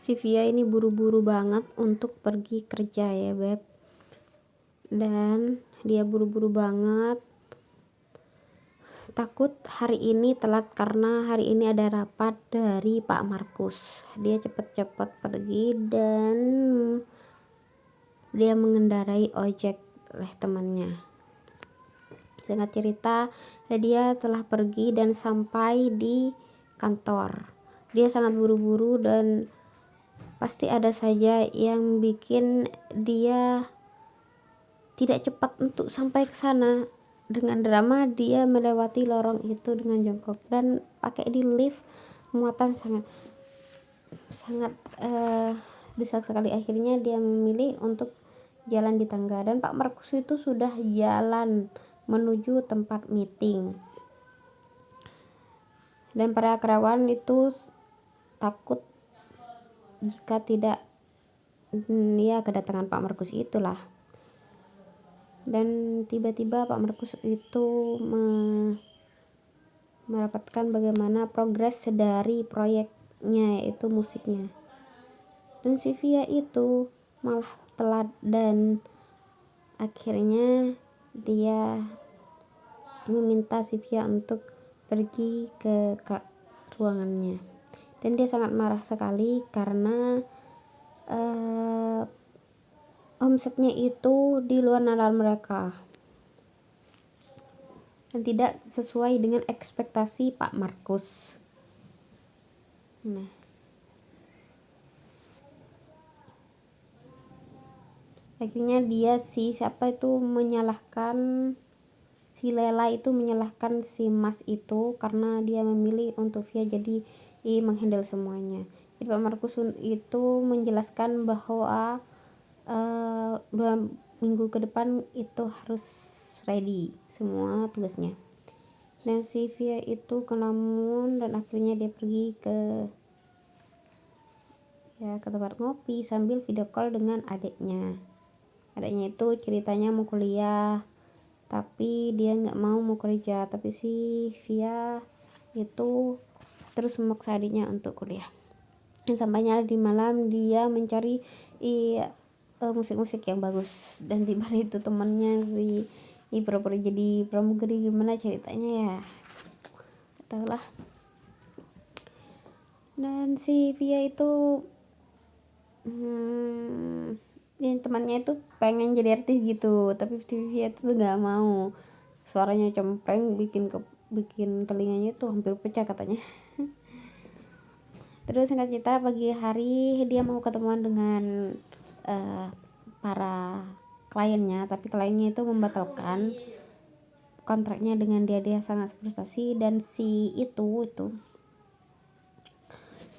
Si Via ini buru-buru banget untuk pergi kerja ya Beb, dan dia buru-buru banget, takut hari ini telat karena hari ini ada rapat dari Pak Markus. Dia cepet-cepet pergi dan dia mengendarai ojek oleh temannya. Singkat cerita, dia telah pergi dan sampai di kantor. Dia sangat buru-buru dan pasti ada saja yang bikin dia tidak cepat untuk sampai ke sana. Dengan drama dia melewati lorong itu dengan jongkok dan pakai di lift, muatan sangat besar sekali. Akhirnya dia memilih untuk jalan di tangga dan Pak Markus itu sudah jalan menuju tempat meeting. Dan para karyawan itu takut jika tidak kedatangan Pak Markus itulah. Dan tiba-tiba Pak Markus itu mendapatkan bagaimana progres dari proyeknya, yaitu musiknya. Dan si Via itu malah telat dan akhirnya dia meminta si Via untuk pergi ke ruangannya. Dan dia sangat marah sekali karena omsetnya itu di luar nalar mereka dan tidak sesuai dengan ekspektasi Pak Markus. Nah, akhirnya si Lela itu menyalahkan si Mas itu karena dia memilih untuk Via jadi menghandle semuanya. Jadi Pak Markus itu menjelaskan bahwa 2 minggu ke depan itu harus ready semua tugasnya. Dan si Via itu kelamun dan akhirnya dia pergi ke tempat ngopi sambil video call dengan adiknya. Adiknya itu ceritanya mau kuliah tapi dia nggak mau kerja, tapi si Via itu terus memaksa adiknya untuk kuliah. Dan sampainya di malam dia mencari musik-musik yang bagus dan tiba itu temannya pura-pura jadi pramugari. Gimana ceritanya ya, tahu lah. Dan si Via itu yang temannya itu pengen jadi artis gitu, tapi Via itu nggak mau. Suaranya cempreng, bikin telinganya itu hampir pecah katanya. Terus singkat cerita, pagi hari dia mau ketemuan dengan para kliennya, tapi kliennya itu membatalkan kontraknya dengan dia sangat frustasi. Dan si itu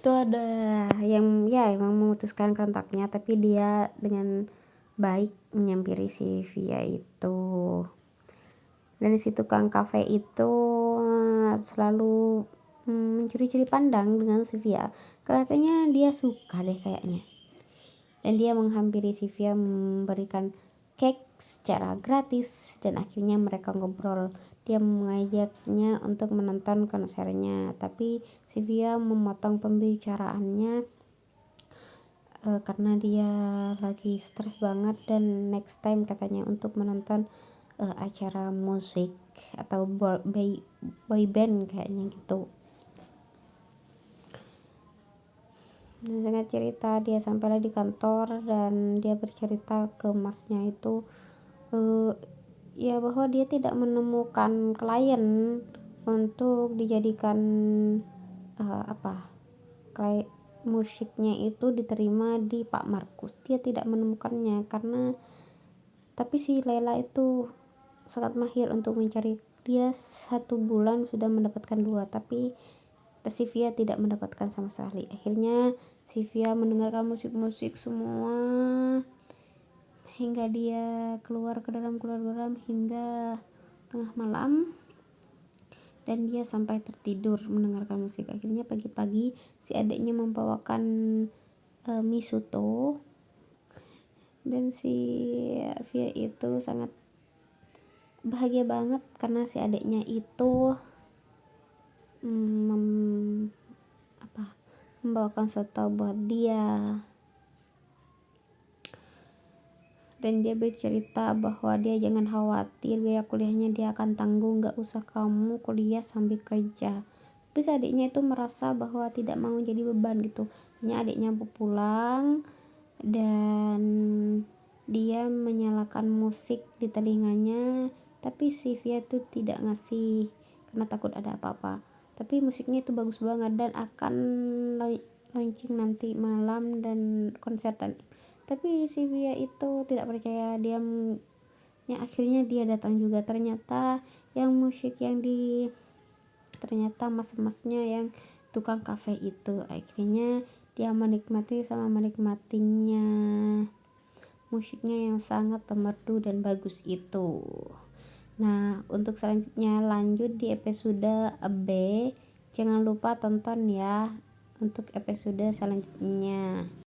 ada yang emang memutuskan kontaknya, tapi dia dengan baik menyampiri si Via itu. Dan si tukang kafe itu selalu mencuri-curi pandang dengan si Via. Kelihatannya dia suka deh kayaknya. Dan dia menghampiri si Via memberikan cake secara gratis dan akhirnya mereka ngobrol. Dia mengajaknya untuk menonton konsernya, tapi si Via memotong pembicaraannya karena dia lagi stres banget dan next time katanya untuk menonton acara musik atau boy band kayaknya gitu. Dan singkat cerita, dia sampailah di kantor dan dia bercerita ke masnya itu bahwa dia tidak menemukan klien untuk dijadikan klien musiknya itu diterima di Pak Markus. Dia tidak menemukannya tapi si Lela itu sangat mahir untuk mencari. Dia 1 bulan sudah mendapatkan 2, tapi si Via tidak mendapatkan sama sekali. Akhirnya si Via mendengarkan musik-musik semua hingga dia keluar ke dalam hingga tengah malam dan dia sampai tertidur mendengarkan musik. Akhirnya pagi-pagi si adiknya membawakan mie soto dan si Via itu sangat bahagia banget karena si adiknya itu membawakan sesuatu buat dia. Dan dia bercerita bahwa dia jangan khawatir, biaya kuliahnya dia akan tanggung, gak usah kamu kuliah sambil kerja. Tapi adiknya itu merasa bahwa tidak mau jadi beban gitu. Adiknya pulang dan dia menyalakan musik di telinganya, tapi si Via tuh tidak ngasih karena takut ada apa-apa. Tapi musiknya itu bagus banget dan akan launching nanti malam dan konser tadi. Tapi si Via itu tidak percaya, akhirnya dia datang juga. Ternyata yang musik yang ternyata mas-masnya yang tukang kafe itu. Akhirnya dia menikmatinya musiknya yang sangat merdu dan bagus itu. Nah, untuk selanjutnya lanjut di episode B. Jangan lupa tonton ya untuk episode selanjutnya.